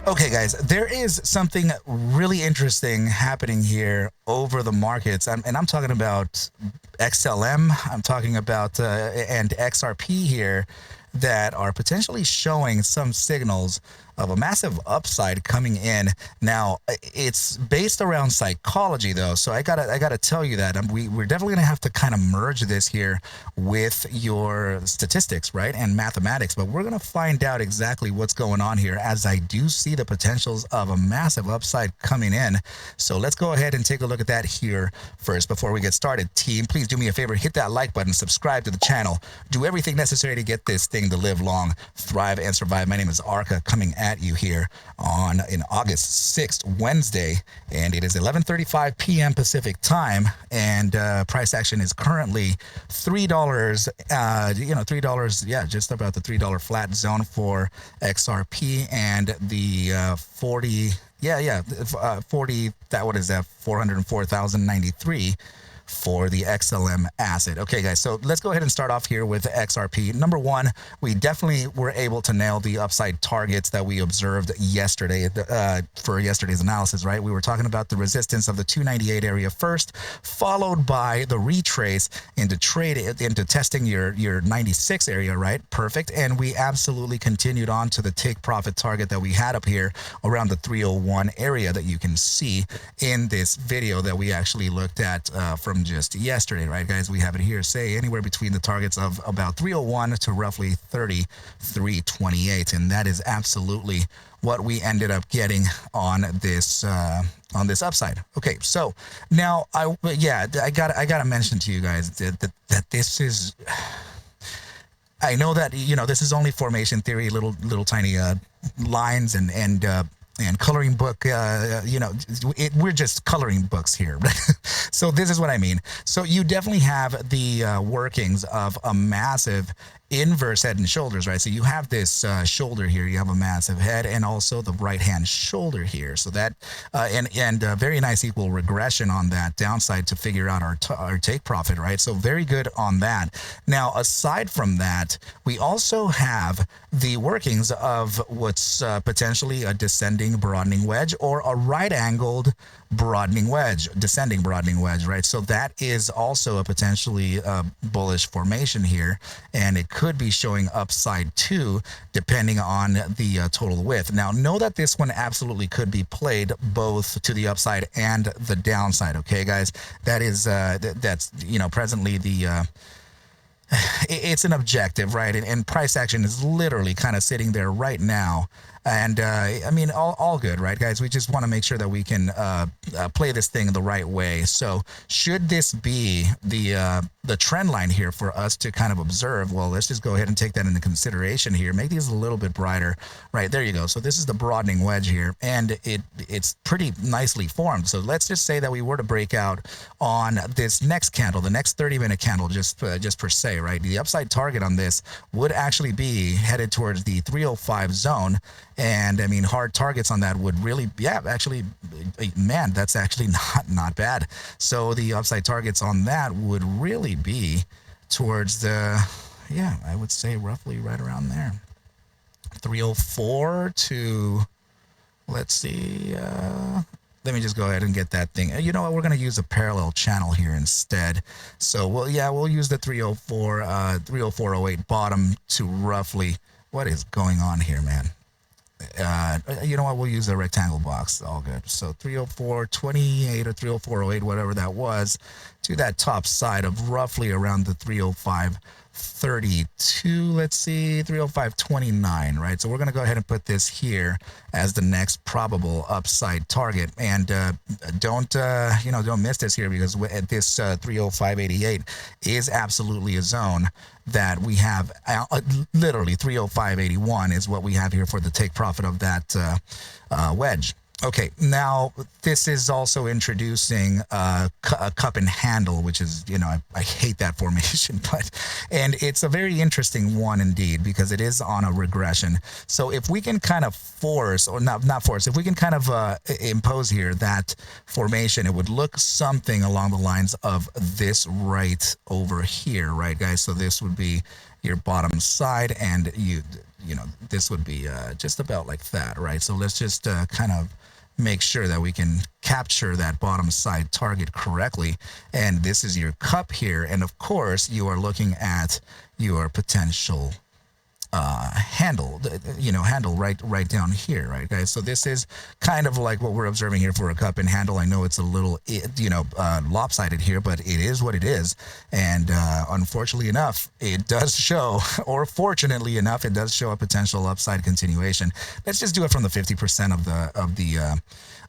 Okay, guys, there is something really interesting happening here over the markets, and I'm talking about XLM. I'm talking about and XRP here that are potentially showing some signals of a massive upside coming in. Now, it's based around psychology, though, so I gotta tell you that we're definitely gonna have to kind of merge this here with your statistics, right, and mathematics. But we're gonna find out exactly what's going on here, as I do see the potentials of a massive upside coming in. So let's go ahead and take a look at that here first before we get started. Team, please do me a favor, hit that like button, subscribe to the channel, do everything necessary to get this thing to live long, thrive, and survive. My name is Arca, coming at you here in August 6th, Wednesday, and it is 11:35 p.m. Pacific time, and price action is currently $3. $3, yeah, just about the $3 flat zone for XRP, and the 40, 40. What is that? 404,093. For the XLM asset. Okay, guys, so let's go ahead and start off here with XRP. Number one, we definitely were able to nail the upside targets that we observed yesterday for yesterday's analysis, right? We were talking about the resistance of the 298 area first, followed by the retrace into testing your 96 area, right? Perfect. And we absolutely continued on to the take profit target that we had up here around the 301 area that you can see in this video that we actually looked at from just yesterday, right, guys? We have it here, say anywhere between the targets of about 301 to roughly 3328, and that is absolutely what we ended up getting on this upside. Okay, so now I gotta mention to you guys that this is, I know that, you know, this is only formation theory, little tiny lines and coloring book, we're just coloring books here. So this is what I mean. So you definitely have the workings of a massive inverse head and shoulders, right? So you have this shoulder here, you have a massive head, and also the right hand shoulder here. So that and very nice equal regression on that downside to figure out our take profit, right? So very good on that. Now, aside from that, we also have the workings of what's potentially a descending broadening wedge or a right angled broadening wedge, descending broadening wedge, right? So that is also a potentially bullish formation here, and it could be showing upside too, depending on the total width. Now, know that this one absolutely could be played both to the upside and the downside. Okay, guys, that is that's, you know, presently the it's an objective, right? And price action is literally kind of sitting there right now. And I mean, all good, right, guys? We just want to make sure that we can play this thing the right way. So should this be the trend line here for us to kind of observe, well, let's just go ahead and take that into consideration here. Make these a little bit brighter. Right, there you go. So this is the broadening wedge here, and it's pretty nicely formed. So let's just say that we were to break out on this next candle, the next 30-minute candle, just per se, right? The upside target on this would actually be headed towards the 305 zone. And I mean, hard targets on that would really, yeah, actually, man, that's actually not bad. So the upside targets on that would really be towards the, yeah, I would say roughly right around there. 304 to, let's see, let me just go ahead and get that thing. You know what? We're going to use a parallel channel here instead. So, we'll use the 304.08 bottom to roughly, what is going on here, man? You know what? We'll use a rectangle box. All good. So 304.28 or 304.08, whatever that was, to that top side of roughly around the 305.32. Let's see, 305.29, right? So we're going to go ahead and put this here as the next probable upside target. And don't miss this here, because at this 305.88 is absolutely a zone that we have. Literally 305.81 is what we have here for the take profit of that wedge. Okay, now this is also introducing a cup and handle, which is, you know, I hate that formation, and it's a very interesting one indeed, because it is on a regression. So if we can kind of force, or not force, if we can kind of impose here that formation, it would look something along the lines of this right over here, right, guys? So this would be, your bottom side, and you know, this would be just about like that, right? So let's just kind of make sure that we can capture that bottom side target correctly. And this is your cup here. And of course, you are looking at your potential handle, handle right down here, right, guys? So this is kind of like what we're observing here for a cup and handle. I know it's a little, lopsided here, but it is what it is. And unfortunately enough, it does show, or fortunately enough, it does show a potential upside continuation. Let's just do it from the 50% of the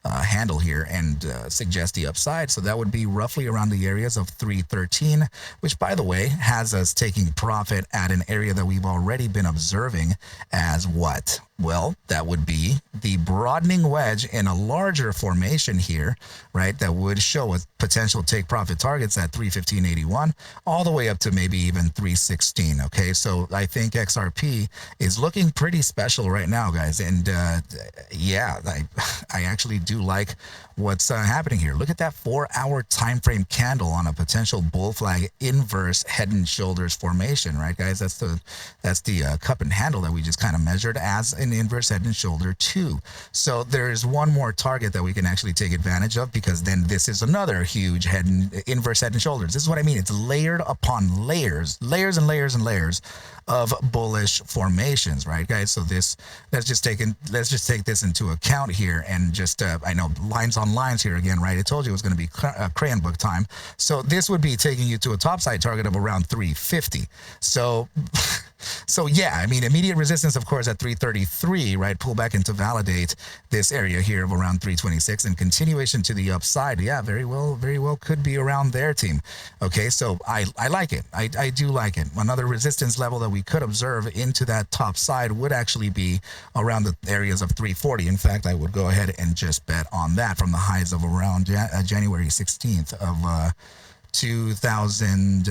handle here and suggest the upside. So that would be roughly around the areas of 313, which, by the way, has us taking profit at an area that we've already been observing as what? Well, that would be the broadening wedge in a larger formation here, right? That would show a potential take profit targets at 315.81 all the way up to maybe even 316. Okay, so I think XRP is looking pretty special right now, guys. And yeah, I actually do like what's happening here. Look at that 4-hour time frame candle on a potential bull flag inverse head and shoulders formation, right, guys? That's the cup and handle that we just kind of measured as an inverse head and shoulder too. So there's one more target that we can actually take advantage of, because then this is another huge inverse head and shoulders. This is what I mean. It's layered upon layers and layers and layers of bullish formations, right, guys? So let's just take this into account here, and just I know lines on lines here again, right? I told you it was going to be crayon book time. So this would be taking you to a topside target of around 350. So yeah, I mean, immediate resistance, of course, at 333, right? Pull back in to validate this area here of around 326, and continuation to the upside. Yeah, very well could be around there, team. Okay, so I like it. I do like it. Another resistance level that we could observe into that top side would actually be around the areas of 340. In fact, I would go ahead and just bet on that from the highs of around January 16th of 2000,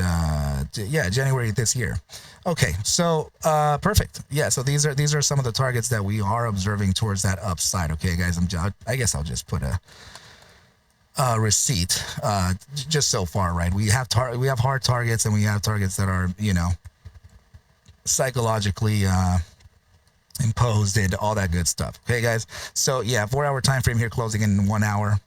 January this year. Okay, so perfect. Yeah, so these are some of the targets that we are observing towards that upside. Okay, guys, I guess I'll just put a receipt just so far, right? We have hard targets, and we have targets that are, psychologically imposed and all that good stuff. Okay, guys. So yeah, 4-hour time frame here, closing in 1 hour.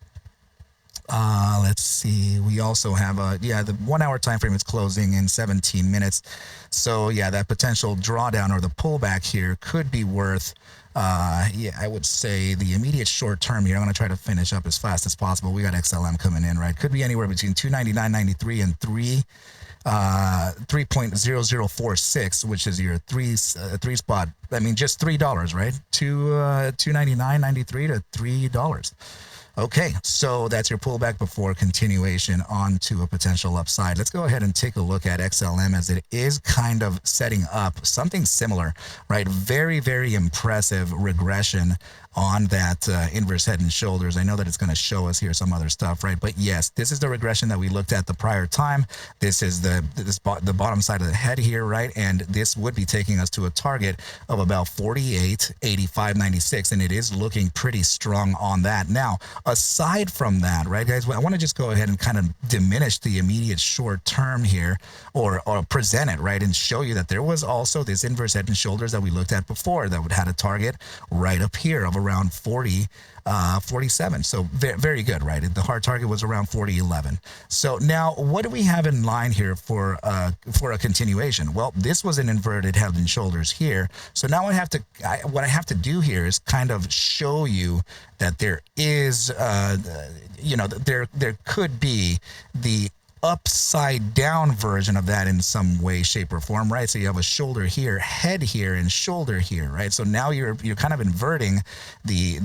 Let's see. We also have the 1 hour time frame is closing in 17 minutes. So yeah, that potential drawdown or the pullback here could be worth, I would say the immediate short term here. I'm going to try to finish up as fast as possible. We got XLM coming in, right? Could be anywhere between 299.93 and 3.0046, which is your three spot. I mean, just $3, right? $299.93 to $3. Okay, so that's your pullback before continuation onto a potential upside. Let's go ahead and take a look at XLM, as it is kind of setting up something similar, right? Very, very impressive regression on that inverse head and shoulders. I know that it's going to show us here some other stuff, right? But yes, this is the regression that we looked at the prior time. This is the bottom side of the head here, right? And this would be taking us to a target of about 48.8596, and it is looking pretty strong on that. Now, aside from that, right, guys, I want to just go ahead and kind of diminish the immediate short term here, or present it, right, and show you that there was also this inverse head and shoulders that we looked at before that would had a target right up here of around 47. So very good, right? The hard target was around 40.11. So now what do we have in line here for a continuation? Well, this was an inverted head and shoulders here. So now what I have to do here is kind of show you that there is, there could be the upside down version of that in some way, shape, or form, right? So you have a shoulder here, head here, and shoulder here, right? So now you're kind of inverting the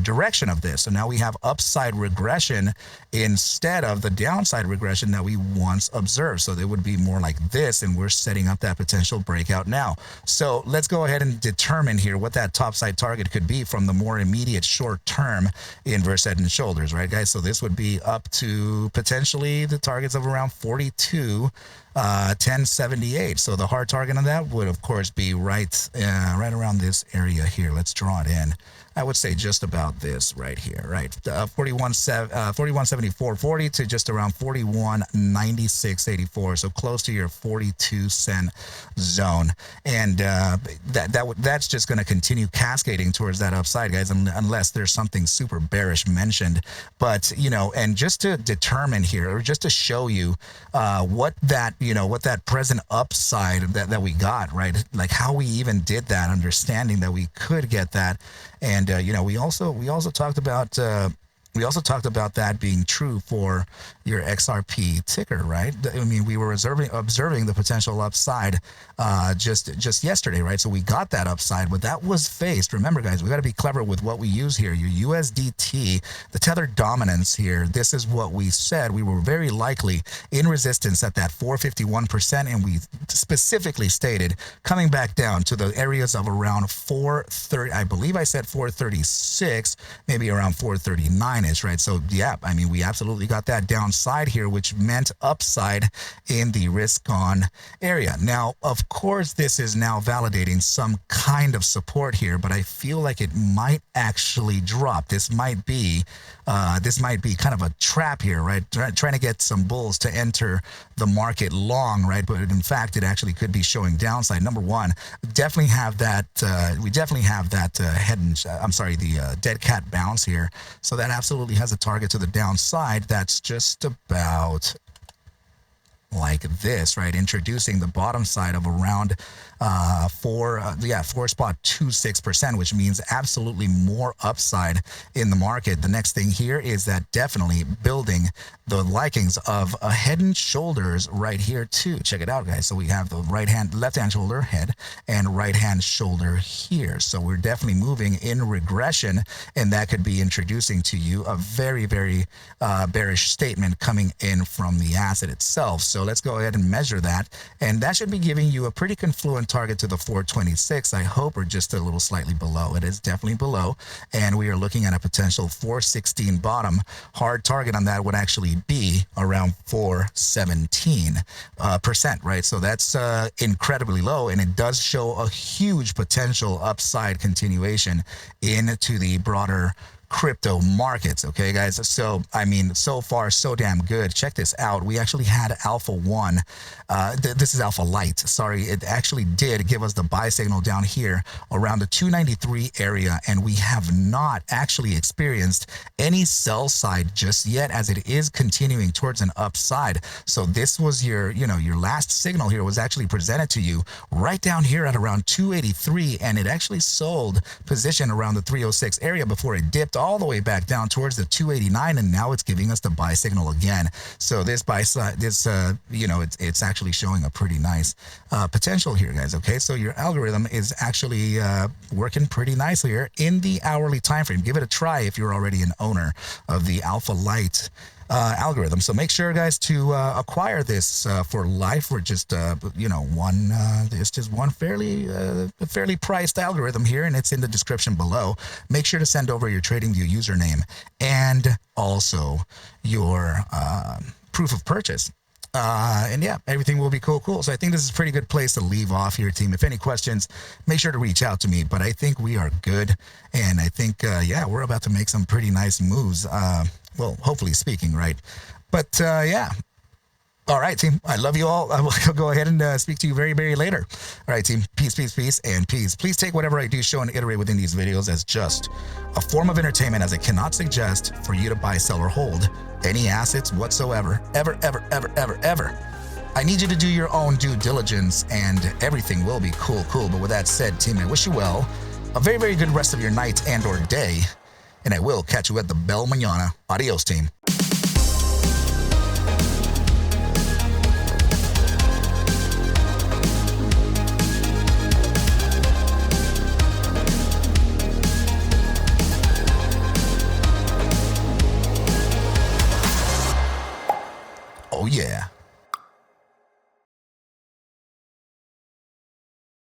direction of this. So now we have upside regression instead of the downside regression that we once observed. So they would be more like this, and we're setting up that potential breakout now. So let's go ahead and determine here what that topside target could be from the more immediate short term inverse head and shoulders, right, guys? So this would be up to potentially the targets of around 42 1078. So the hard target on that would, of course, be right around this area here. Let's draw it in. I would say just about this right here, right? 41.74.40 to just around 41.96.84. So close to your 42-cent zone. And that's just going to continue cascading towards that upside, guys, unless there's something super bearish mentioned. But, and just to determine here, or just to show you what that present upside that we got, right? Like how we even did that, understanding that we could get that. And we also talked about that being true for your XRP ticker, right? I mean, we were observing the potential upside just yesterday, right? So we got that upside, but that was faced. Remember, guys, we got to be clever with what we use here. Your USDT, the tether dominance here, this is what we said. We were very likely in resistance at that 451%, and we specifically stated coming back down to the areas of around 430. I believe I said 436, maybe around 439-ish, right? So yeah, I mean, we absolutely got that downside here, which meant upside in the risk on area. Now, of course, this is now validating some kind of support here, but I feel like it might actually drop. This might be kind of a trap here, right? Trying to get some bulls to enter the market long, right? But in fact, it actually could be showing downside. Number one, definitely have that. We definitely have that the dead cat bounce here. So that absolutely has a target to the downside. That's just about like this, right? Introducing the bottom side of around 4.26%, which means absolutely more upside in the market. The next thing here is that definitely building the likings of a head and shoulders right here too. Check it out, guys. So we have the left hand shoulder, head, and right hand shoulder here. So we're definitely moving in regression, and that could be introducing to you a very, very bearish statement coming in from the asset itself. So let's go ahead and measure that, and that should be giving you a pretty confluent target to the 426, I hope, or just a little slightly below. It is definitely below, and we are looking at a potential 416 bottom. Hard target on that would actually be around 417%, right? So that's incredibly low, and it does show a huge potential upside continuation into the broader crypto markets. Okay, guys, so I mean, so far so damn good. Check this out. We actually had Alpha 1. This is Alpha LITE. Sorry, it actually did give us the buy signal down here around the 293 area, and we have not actually experienced any sell side just yet, as it is continuing towards an upside. So this was your last signal here was actually presented to you right down here at around 283, and it actually sold position around the 306 area before it dipped all the way back down towards the 289, and now it's giving us the buy signal again. So this buy side, it's actually showing a pretty nice potential here, guys. Okay, so your algorithm is actually working pretty nicely here in the hourly time frame. Give it a try if you're already an owner of the Alpha LITE algorithm. So make sure, guys, to acquire this for life. We're just it's just one fairly priced algorithm here, and it's in the description below. Make sure to send over your TradingView username and also your proof of purchase. And yeah, everything will be cool. So I think this is a pretty good place to leave off here, team. If any questions, make sure to reach out to me. But I think we are good, and I think we're about to make some pretty nice moves. Well, hopefully speaking, right? But yeah. All right, team. I love you all. I will go ahead and speak to you very, very later. All right, team. Peace, peace, peace, and peace. Please take whatever I do, show, and iterate within these videos as just a form of entertainment, as I cannot suggest for you to buy, sell, or hold any assets whatsoever. Ever. I need you to do your own due diligence, and everything will be cool. But with that said, team, I wish you well. A very, very good rest of your night and or day. And I will catch you at the bell mañana. Adios, team. Oh, yeah.